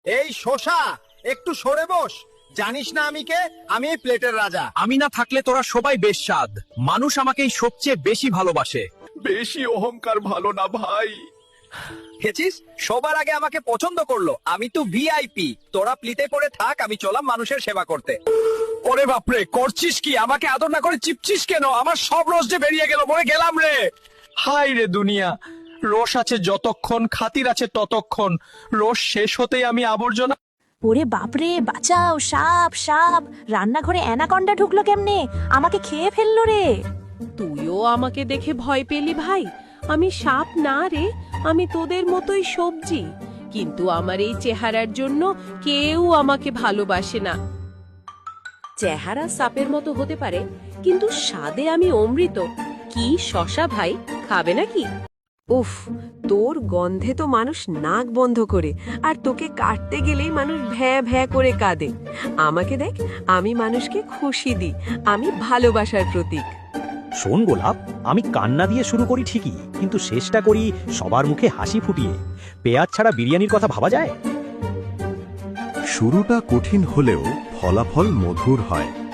এই শোষা, একটু সরে বস। জানিস না আমি কে? আমি এই প্লেটের রাজা। আমি না থাকলে তোরা সবাই বেশ স্বাদ। মানুষ আমাকেই সবচেয়ে বেশি ভালোবাসে। বেশি অহংকার ভালো না ভাই। খেছিস? সবার আগে আমাকে পছন্দ করলো। আমি তো ভিআইপি। তোরা প্লিতে পড়ে থাক, আমি চলাম মানুষের সেবা করতে। ওরে বাপরে, করছিস কি? আমাকে আদর না করে চিপছিস কেন? আমার সব রস যে বেরিয়ে গেল, মরে গেলাম রে। হাই রে দুনিয়া, রস আছে যতক্ষণ, খাতির আছে ততক্ষণ। রস শেষ হতেই আমি আবর্জনা। ওরে বাপরে, বাঁচাও! সাপ সাপ! রান্নাঘরে অ্যানাকন্ডা ঢুকলো কেমনে? আমাকে খেয়ে ফেললো রে। তুইও আমাকে দেখে ভয় পেলি ভাই? আমি সাপ না রে, আমি তোদের মতোই সবজি। কিন্তু আমার এই চেহারার জন্য কেউ আমাকে ভালোবাসে না। চেহারা সাপের মতো হতে পারে, কিন্তু স্বাদে আমি অমৃত। কি শশা ভাই, খাবে নাকি? উফ, তোর গন্ধে তো মানুষ নাক বন্ধ করে, আর তোকে কাটতে গেলেই মানুষ ভ্যাঁ ভ্যাঁ করে কাঁদে। আমাকে দেখ, আমি মানুষকে খুশি দিই, আমি ভালোবাসার প্রতীক। শোন গোলাপ, আমি কান্না দিয়ে শুরু করি ঠিকই, কিন্তু শেষটা করি সবার মুখে হাসি ফুটিয়ে। পেঁয়াজ ছাড়া বিরিয়ানির কথা ভাবা যায়? শুরুটা কঠিন হলেও ফলাফল মধুর হয়।